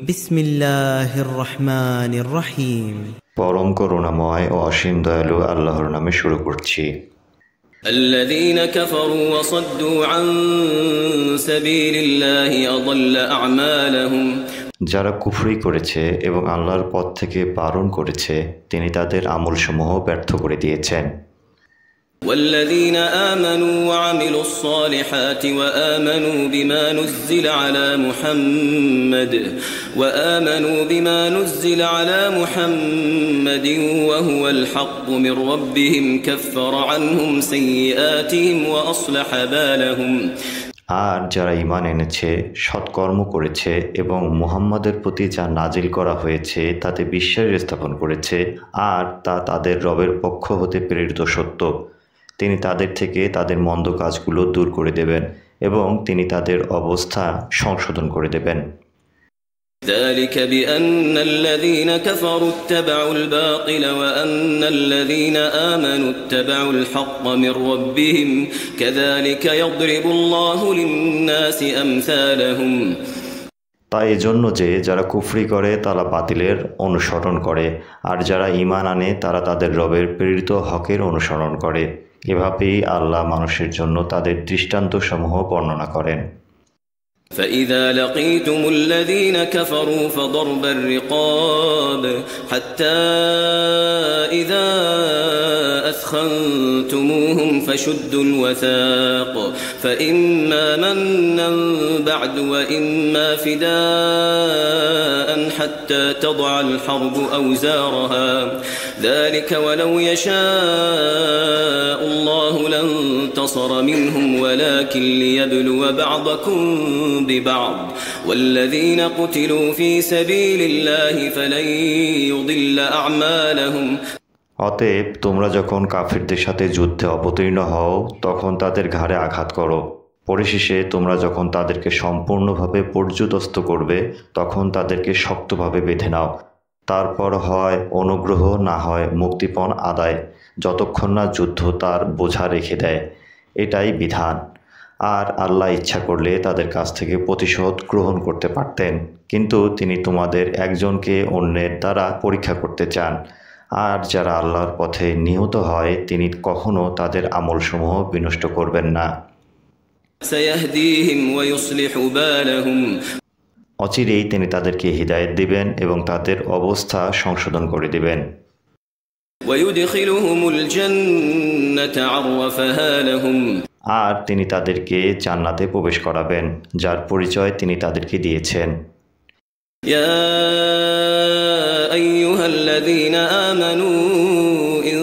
বিসমিল্লাহির রহমানির রহিম। পরম করুণাময় ও অসীম দয়ালু আল্লাহর নামে শুরু করছি। الذين كفروا وصدوا عن سبيل الله أضل أعمالهم যারা কুফরি করেছে এবং আল্লাহর পথ থেকে বারণ করেছে তিনি তাদের আমলসমূহ ব্যর্থ করে দিয়েছেন। والذين آمنوا وعملوا الصالحات وآمنوا بما نزل على محمد وهو الحق من ربهم كفر عنهم سيئاتهم وأصلح بالهم আর যারা ঈমান এনেছে, সৎকর্ম করেছে এবং মুহাম্মাদের প্রতি যা নাজিল করা হয়েছে তাতে বিশ্বাস স্থাপন করেছে আর তা তাদের রবের পক্ষ হতে প্রেরিত সত্য, তিনি তাদের থেকে তাদের মন্দ কাজগুলো দূর করে দেবেন এবং তিনি তাদের অবস্থা সংশোধন করে দেবেন। ذلك بأن الذين كفروا اتبعوا الباطل وأن الذين آمنوا اتبعوا الحق من ربهم كذلك يضرب الله للناس أمثالهم তাই এজন্য যে যারা কুফরি করে তারা বাতিলের অনুসরণ করে আর যারা ঈমান আনে তারা তাদের রবের প্রেরিত হকের অনুসরণ করে। এভাবেই আল্লাহ মানুষের জন্য তাদের দৃষ্টান্তসমূহ বর্ণনা করেন। فإذا لقيتم الذين كفروا فضرب الرقاب حتى إذا أثخنتموهم فشدوا الوثاق فإما منا بعد وإما فداء حتى تضع الحرب أوزارها ذلك ولو يشاء الله لانتصر منهم ولكن ليبلو بعضكم ببعض والذين قتلوا في سبيل الله فلن يضل أعمالهم অতএব তোমরা যখন কাফিরদের সাথে যুদ্ধে অবতীর্ণ হও তখন তাদের ঘাড়ে আঘাত করো, পরিশেষে তোমরা যখন তাদেরকে সম্পূর্ণভাবে পর্যুদস্ত করবে তখন তাদেরকে শক্তভাবে বেঁধে নাও, তারপর হয় অনুগ্রহ না হয় মুক্তিপণ আদায়, যতক্ষণ না যুদ্ধ তার বোঝা রেখে দেয়। এটাই বিধান। আর আল্লাহ ইচ্ছা করলে তাদের কাছ থেকে প্রতিশোধ গ্রহণ করতে পারতেন, কিন্তু তিনি তোমাদের একজনকে অন্যের দ্বারা পরীক্ষা করতে চান। আর যারা আল্লাহর পথে নিহত হয় তিনি কখনো তাদের আমলসমূহ বিনষ্ট করবেন না। অচিরেই তিনি তাদেরকে হিদায়াত দিবেন এবং তাদের অবস্থা সংশোধন করে দিবেন। আর তিনি তাদেরকে জান্নাতে প্রবেশ করাবেন যার পরিচয় তিনি তাদেরকে দিয়েছেন। يا أيها الذين آمنوا إن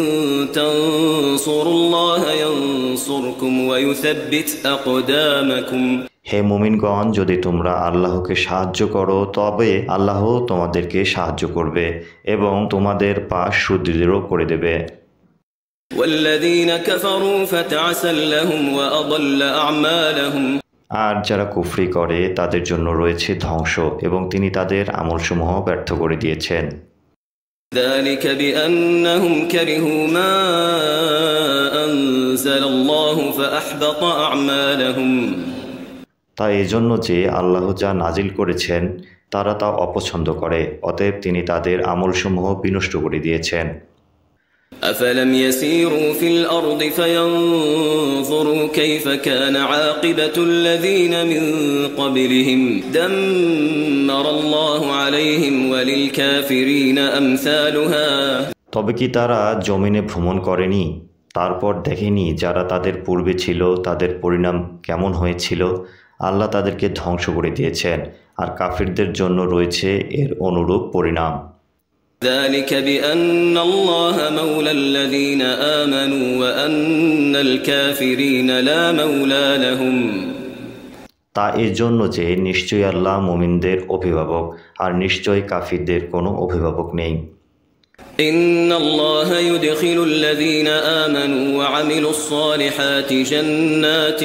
تنصروا الله ينصركم ويثبت أقدامكم হে মুমিনগণ, যদি তোমরা আল্লাহকে সাহায্য করো তবে আল্লাহ তোমাদেরকে সাহায্য করবে এবং তোমাদের পা সুদৃঢ় করে দেবে। والذين كفروا فتعسا لهم وأضل أعمالهم আর যারা কুফরি করে তাদের জন্য রয়েছে ধ্বংস এবং তিনি তাদের আমলসমূহ ব্যর্থ করে দিয়েছেন। ذلك بأنهم كرهوا ما أنزل الله فأحبط أعمالهم তাই এজন্য যে আল্লাহ যা নাজিল করেছেন তারা তা অপছন্দ করে, অতএব তিনি তাদের আমলসমূহ বিনষ্ট করে দিয়েছেন। أفلم يسيروا في الأرض فينظروا كيف كان عاقبة الذين من قبلهم دمر الله عليهم وللكافرين أمثالها তবে কি তারা জমিনে ভ্রমণ করেনি, তারপর দেখেনি যারা তাদের পূর্বে ছিল তাদের পরিণাম কেমন হয়েছিল? আল্লাহ তাদেরকে ধ্বংস করে দিয়েছেন আর কাফিরদের জন্য রয়েছে এর অনুরূপ পরিণাম। ذلك بأن الله مولى الذين آمنوا وأن الكافرين لا مولى لهم তা এর জন্য যে নিশ্চয়ই আল্লাহ মুমিনদের অভিভাবক আর নিশ্চয়ই কাফিরদের কোনো অভিভাবক নেই। إن الله يدخل الذين آمنوا وعملوا الصالحات جنات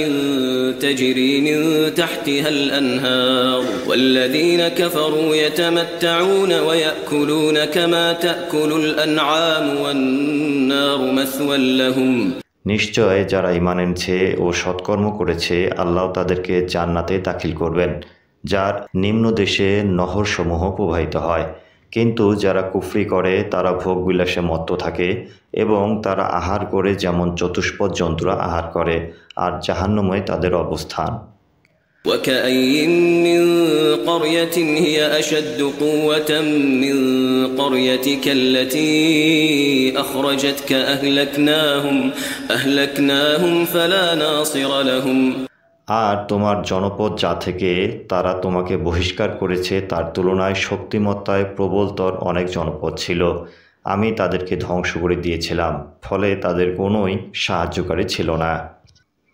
تجري من تحتها الأنهار والذين كفروا يتمتعون ويأكلون كما تأكل الأنعام والنار مثوى لهم নিশ্চয় যারা ঈমান এনেছে ও সৎকর্ম করেছে আল্লাহ তাদেরকে জান্নাতে দাখিল করবেন, যার নিম্ন দেশে নহরসমূহ প্রবাহিত হয়। কিন্তু যারা কুফরি করে তারা ভোগবিলাসে মত্ত থাকে এবং তারা আহার করে যেমন চতুষ্পদ জন্তুরা আহার করে, আর জাহান্নামে তাদের অবস্থান। وكأين من قرية هي أشد قوة من قريتك التي أخرجتك أهلكناهم فلا ناصر لهم। আর তোমার জনপদ যা থেকে তারা তোমাকে বহিষ্কার করেছে তার তুলনায় শক্তিমত্তায় প্রবলতর অনেক জনপদ ছিল, আমি তাদেরকে ধ্বংস করে দিয়েছিলাম, ফলে তাদের কোনোই সাহায্যকারী ছিল না।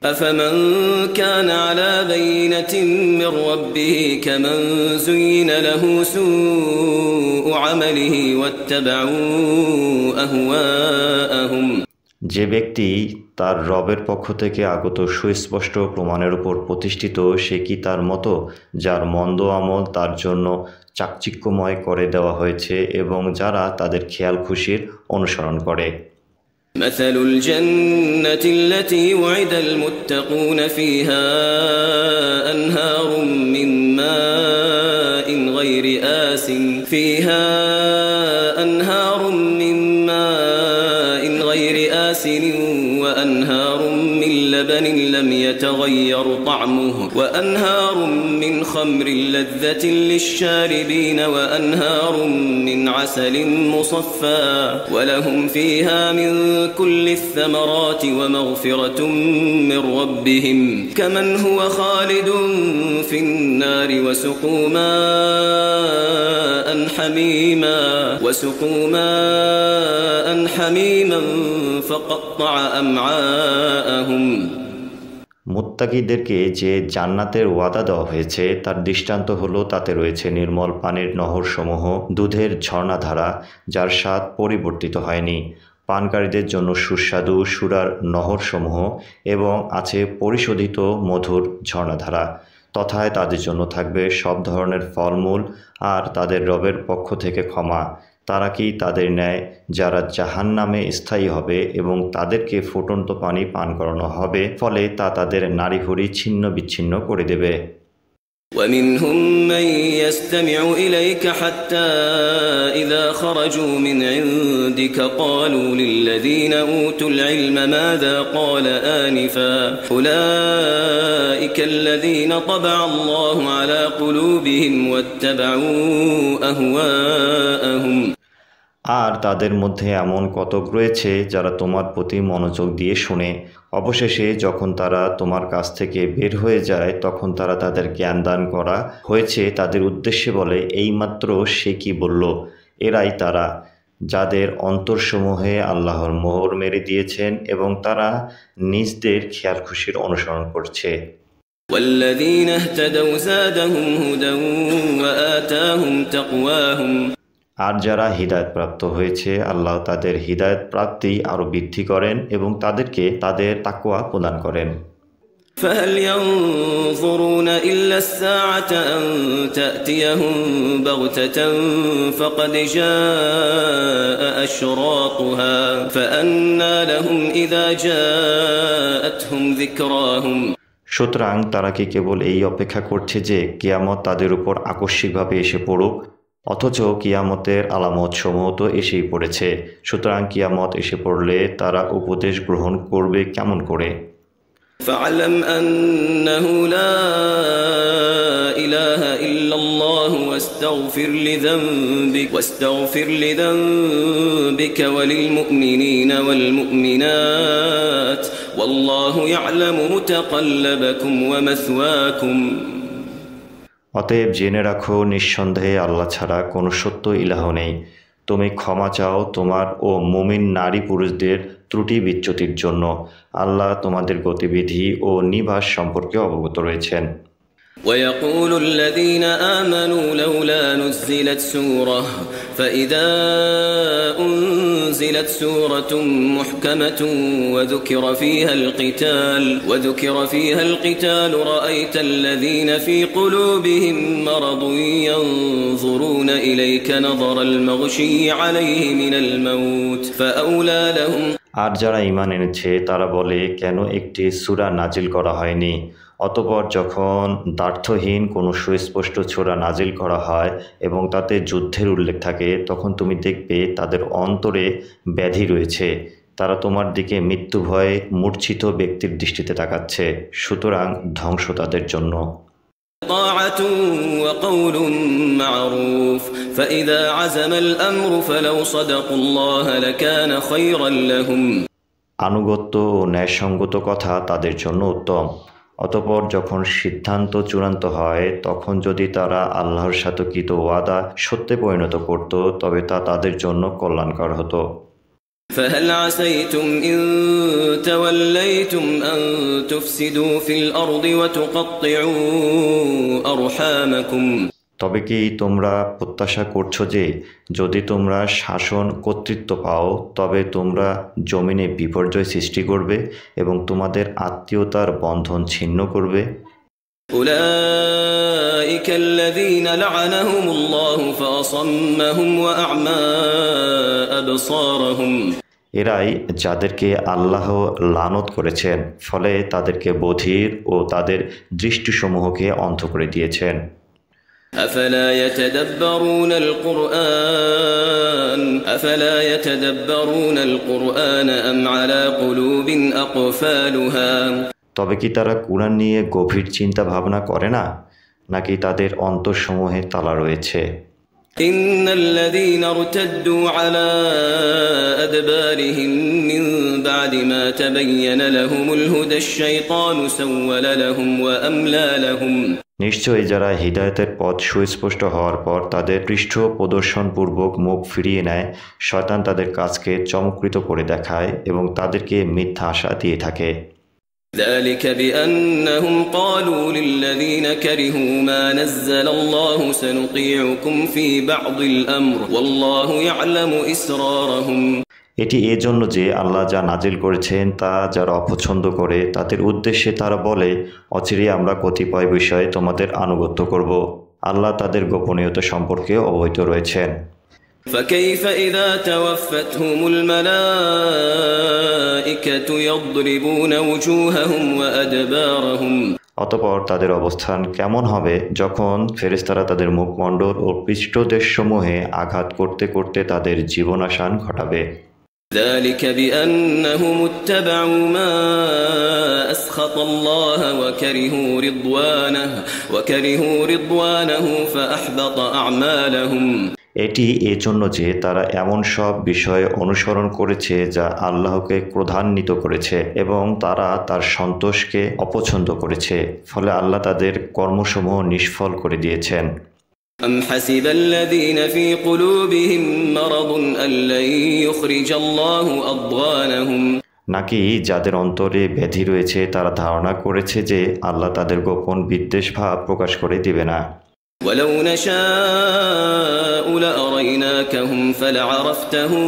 أفمن كان على بينة من ربه كمن زين له سوء عمله واتبعوا أهواءهم। যে ব্যক্তি তার রবের পক্ষ থেকে আগত সুস্পষ্ট প্রমাণের উপর প্রতিষ্ঠিত, সে কি তার মতো যার মন্দ আমল তার জন্য চাকচিক্যময় করে দেওয়া হয়েছে এবং যারা তাদের খেয়াল খুশির অনুসরণ করে। مثل الجنة التي وعد المتقون فيها أنهار من ماء غير آسن وأنهار من لبن لم يتغير طعمه وأنهار من خمر لذة للشاربين وأنهار من عسل مصفى ولهم فيها من كل الثمرات ومغفرة من ربهم كمن هو خالد في النار وسقوا ماء حميما فقطع أمعاءهم। মুত্তাকিদেরকে যে জান্নাতের ওয়াদা দেওয়া হয়েছে তার দৃষ্টান্ত হলো তাতে রয়েছে নির্মল পানির নহরসমূহ, দুধের ঝর্ণাধারা যার স্বাদ পরিবর্তিত হয়নি, পানকারীদের জন্য সুস্বাদু সুরার নহরসমূহ এবং আছে পরিশোধিত মধুর ঝর্ণাধারা। তথায় তাদের জন্য থাকবে সব ধরনের ফলমূল আর তাদের রবের পক্ষ থেকে ক্ষমা। তারা কি তাদের ন্যায় যারা জাহান্নামে স্থায়ী হবে এবং তাদেরকে ফুটন্ত পানি পান করানো হবে, ফলে তা তাদের নাড়িভুড়ি ছিন্ন বিচ্ছিন্ন করে দেবে। ومنهم من يستمع إليك حتى إذا خرجوا من عندك قالوا للذين أوتوا العلم ماذا قال آنفا أولئك الذين طبع الله على قلوبهم واتبعوا أهواءهم। আর তাদের মধ্যে এমন কতক রয়েছে যারা তোমার প্রতি মনোযোগ দিয়ে শুনে, অবশেষে যখন তারা তোমার কাছ থেকে বের হয়ে যায় তখন তারা তাদের জ্ঞান দান করা হয়েছে তাদের উদ্দেশ্যে বলে, এইমাত্র সে কি বলল। এরাই তারা যাদের অন্তরসমূহে আল্লাহর মোহর মেরে দিয়েছেন এবং তারা নিজদের খেয়াল খুশির অনুসরণ করছে। والذين اهتدوا زادهم هدى وآتاهم تقواهم। আর যারা হিদায়ত প্রাপ্ত হয়েছে আল্লাহ তাদের হিদায়ত প্রাপ্তি আরো বৃদ্ধি করেন এবং তাদেরকে তাদের তাকওয়া প্রদান করেন। فهل ينظرون إلا الساعة أن تأتيهم بغتة فقد جاء أشراطها فأنى لهم إذا جاءتهم ذكراهم। সুতরাং তারা কি কেবল এই অপেক্ষা করছে যে কিয়ামত তাদের উপর আকস্মিকভাবে এসে পড়ুক, অথচ কিয়ামতের আলামত সমূহ তো এসেই পড়েছে। সুতরাং কিয়ামত এসে পড়লে তারা উপদেশ গ্রহণ করবে কেমন করে? فاعلم أنه لا إله إلا الله واستغفر لذنبك وللمؤمنين والمؤمنات والله يعلم متقلبكم ومثواكم। অতএব জেনে রাখো, নিঃসন্দেহে আল্লাহ ছাড়া কোনো সত্য ইলাহ নেই। তুমি ক্ষমা চাও তোমার ও মুমিন নারী পুরুষদের ত্রুটি বিচ্যুতির জন্য। আল্লাহ তোমাদের গতিবিধি ও নিবাস সম্পর্কে অবগত রয়েছেন। ويقول الذين آمنوا لولا نزلت سورة فإذا أنزلت سورة محكمة وذكر فيها القتال رأيت الذين في قلوبهم مرض ينظرون إليك نظر المغشي عليه من الموت فأولى لهم। আর যারা ঈমান এনেছে তারা বলে, কেন একটি সূরা নাজিল করা হয়নি? অতঃপর যখন দ্ব্যর্থহীন কোনো সুস্পষ্ট সূরা নাজিল করা হয় এবং তাতে যুদ্ধের উল্লেখ থাকে, তখন তুমি দেখবে তাদের অন্তরে ব্যাধি রয়েছে। তারা তোমার দিকে মৃত্যু ভয়ে মূর্ছিত ব্যক্তির দৃষ্টিতে তাকাচ্ছে। সুতরাং ধ্বংস তাদের জন্য। طاعة وقول معروف فإذا عزم الأمر فلو صدقوا الله لكان خيرا لهم। আনুগত্য ও ন্যায়সঙ্গত কথা তাদের জন্য উত্তম। অতঃপর যখন সিদ্ধান্ত চূড়ান্ত হয়, তখন যদি তারা আল্লাহর সাথে কৃত ওয়াদা সত্যে পরিণত করত, তবে তা তাদের জন্য কল্যাণকর হতো। فهل عسيتم إن توليتم أن تفسدوا في الأرض وتقطعوا أرحامكم। তবে কি তোমরা প্রত্যাশা করছো যে যদি তোমরা শাসন কর্তৃত্ব পাও, তবে তোমরা জমিনে বিপর্যয় সৃষ্টি করবে এবং তোমাদের আত্মীয়তার বন্ধন ছিন্ন করবে? أولئك الذين لعنهم الله فأصمهم وأعمى أبصارهم। এরাই যাদেরকে আল্লাহ লানত করেছেন, ফলে তাদেরকে বধির ও তাদের দৃষ্টিসমূহকে অন্ধ করে দিয়েছেন। أفلا يتدبرون القرآن أم على قلوب أقفالها। তবে কি তারা কুরআন নিয়ে গভীর চিন্তা ভাবনা করে না, নাকি তাদের অন্তরসমূহে তালা রয়েছে? إن الذين ارتدوا على أدبارهم من بعد ما تبين لهم الهدى الشيطان سول لهم وأملى لهم। নিশ্চয়ই যারা হিদায়াতের পথ সুস্পষ্ট হওয়ার পর তাদের পৃষ্ঠ প্রদর্শনপূর্বক মুখ ফিরিয়ে নেয়, শয়তান তাদের কাজকে চমৎকৃত করে দেখায় এবং তাদেরকে মিথ্যা আশা দিয়ে থাকে। ذلك بأنهم قالوا للذين كرهوا ما نزل الله سنطيعكم في بعض الأمر والله يعلم إسرارهم। এটি এজন্য যে আল্লাহ যা নাজিল করেছেন তা যারা অপছন্দ করে, তাদের উদ্দেশ্যে তারা বলে, অচিরে আমরা কতিপয় বিষয়ে তোমাদের আনুগত্য করব। আল্লাহ তাদের গোপনীয়তা সম্পর্কে অবহিত রয়েছেন। فكيف إذا توفتهم الملائكة يضربون وجوههم وأدبارهم। অতঃপর তাদের অবস্থান কেমন হবে যখন ফেরেশতারা তাদের মুখমণ্ডল ও পৃষ্ঠদেশসমূহে আঘাত করতে করতে তাদের জীবনাশান ঘটাবে। ذلك بأنهم اتبعوا ما أسخط الله وكرهوا رضوانه فأحبط أعمالهم। এটি এজন্য যে তারা এমন সব বিষয়ে অনুসরণ করেছে যা আল্লাহকে ক্রোধান্বিত করেছে এবং তারা তার সন্তোষকে অপছন্দ করেছে, ফলে আল্লাহ তাদের কর্মসমূহ নিষ্ফল করে দিয়েছেন। أم حسب الذين في قلوبهم مرض أن لن يخرج الله أضغانهم। নাকি যাদের অন্তরে ব্যাধি রয়েছে তারা ধারণা করেছে যে আল্লাহ তাদের গোপন বিদ্বেষ ভাব প্রকাশ করে দিবে না। ولو نشاء لأريناكهم فلعرفتهم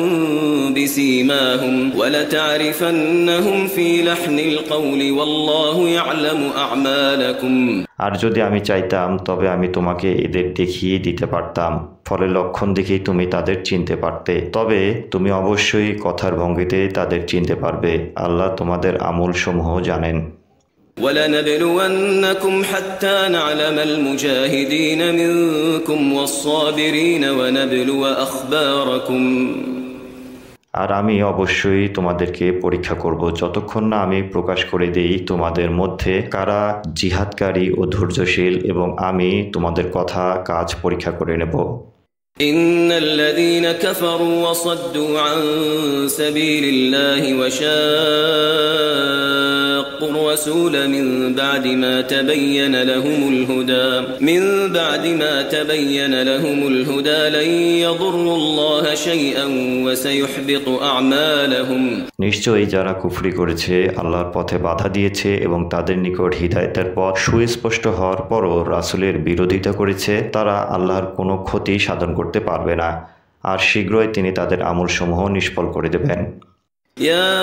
بسيماهم ولتعرفنهم في لحن القول والله يعلم أعمالكم। আর যদি আমি চাইতাম তবে আমি তোমাকে এদের দেখিয়ে দিতে পারতাম, ফলে লক্ষণ দেখেই তুমি তাদের চিনতে পারতে। তবে তুমি অবশ্যই কথার ভঙ্গিতে তাদের চিনতে পারবে। আল্লাহ তোমাদের আমলসমূহ জানেন। ولنبلونكم حتى نعلم المجاهدين منكم والصابرين ونبلو أخباركم। আর আমি অবশ্যই তোমাদেরকে পরীক্ষা করব যতক্ষণ না আমি প্রকাশ করে দেই তোমাদের মধ্যে কারা জিহাদকারী ও ধৈর্যশীল, এবং আমি তোমাদের কথা কাজ পরীক্ষা করে নেব। إن الذين كفروا وصدوا عن سبيل الله وشاقوا الرسول من بعد ما تبين لهم الهدى لن يضروا الله شيئا وسيحبط أعمالهم। নিশ্চয়ই যারা কুফরি করেছে, আল্লাহর পথে বাধা দিয়েছে এবং তাদের নিকট হিদায়াতের পথ সুস্পষ্ট হওয়ার পরও রাসূলের বিরোধিতা করেছে, তারা আল্লাহর কোনো ক্ষতি সাধন করতে পারবে না, আর শীঘ্রই তিনি তাদের আমলসমূহ নিষ্ফল করে দেবেন। يا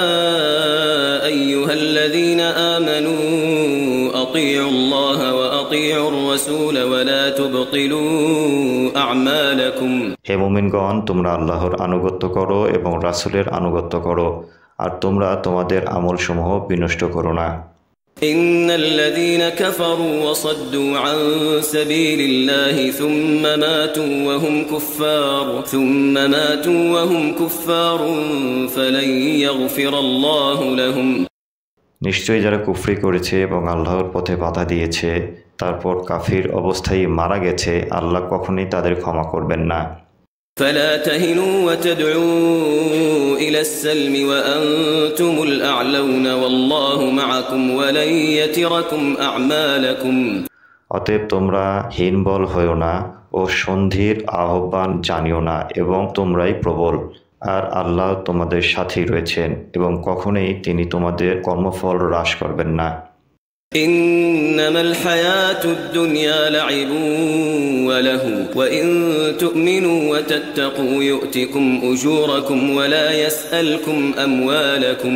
أيها الذين آمنوا أطيعوا الله وأطيعوا الرسول ولا تبطلوا أعمالكم। হে মুমিনগণ, তোমরা আল্লাহর আনুগত্য করো এবং রাসূলের আনুগত্য করো, আর তোমরা তোমাদের আমলসমূহ বিনষ্ট করো না। إن الذين كفروا وصدوا عن سبيل الله ثم ماتوا وهم كفار فلن يغفر الله لهم নিশ্চয়ই যারা কুফরি করেছে এবং আল্লাহর পথে বাধা দিয়েছে তারপর কাফির অবস্থায় মারা গেছে, আল্লাহ কখনোই তাদের ক্ষমা করবেন না। فلا تهنوا وتدعوا إلى السلم وأنتم الأعلون والله معكم ولن يتركم أعمالكم অতএব তোমরা হীনবল হইও না ও সন্ধির আহ্বান জানিও না এবং তোমরাই প্রবল, আর আল্লাহ তোমাদের সাথেই রয়েছেন এবং কখনোই তিনি তোমাদের কর্মফল হ্রাস করবেন না। إنما الحياة الدنيا لعب وله وإن تؤمنوا وتتقوا يؤتكم أجوركم ولا يسألكم أموالكم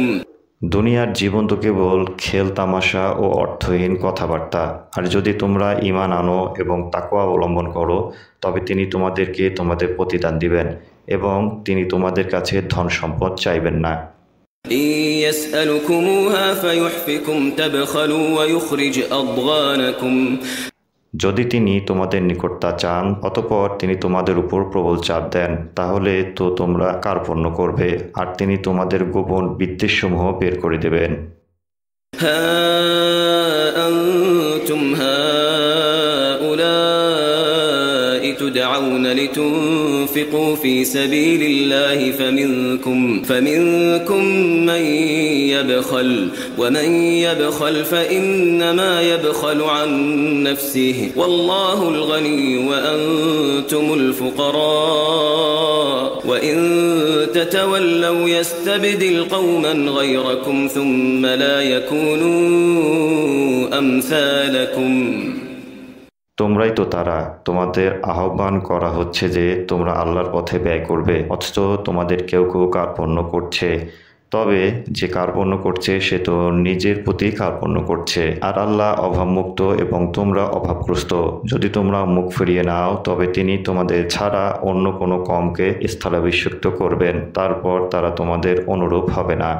দুনিয়ার জীবন তো কেবল খেল তামাশা ও অর্থহীন কথাবার্তা, আর যদি তোমরা ঈমান আনো এবং তাকওয়া অবলম্বন করো তবে তিনি তোমাদেরকে তোমাদের প্রতিদান দিবেন এবং তিনি তোমাদের কাছে ধন সম্পদ চাইবেন না। إن يسألكموها فيحفكم تبخلوا ويخرج أضغانكم যদি তিনি তোমাদের নিকট তা চান অতঃপর তিনি তোমাদের উপর প্রবল চাপ দেন, তাহলে তো তোমরা কার্পণ্য করবে আর তিনি তোমাদের গোপন বিদ্বেষসমূহ বের করে দেবেন। ها أنتم هؤلاء تدعون لتنفقوا في سبيل الله فمنكم من يبخل ومن يبخل فإنما يبخل عن نفسه والله الغني وأنتم الفقراء وإن تتولوا يستبدل قوما غيركم ثم لا يكونوا أمثالكم তোমরাই তো তারা, তোমাদের আহ্বান করা হচ্ছে যে তোমরা আল্লাহর পথে ব্যয় করবে, অথচ তোমাদের কেউ কেউ কার্পণ্য করছে। তবে যে কার্পণ্য করছে সে তো নিজের প্রতি কার্পণ্য করছে, আর আল্লাহ অভাবমুক্ত এবং তোমরা অভাবগ্রস্ত। যদি তোমরা মুখ ফিরিয়ে নাও তবে তিনি তোমাদের ছাড়া অন্য কোনো কমকে স্থলাভিষিক্ত করবেন, তারপর তারা তোমাদের অনুরূপ হবে না।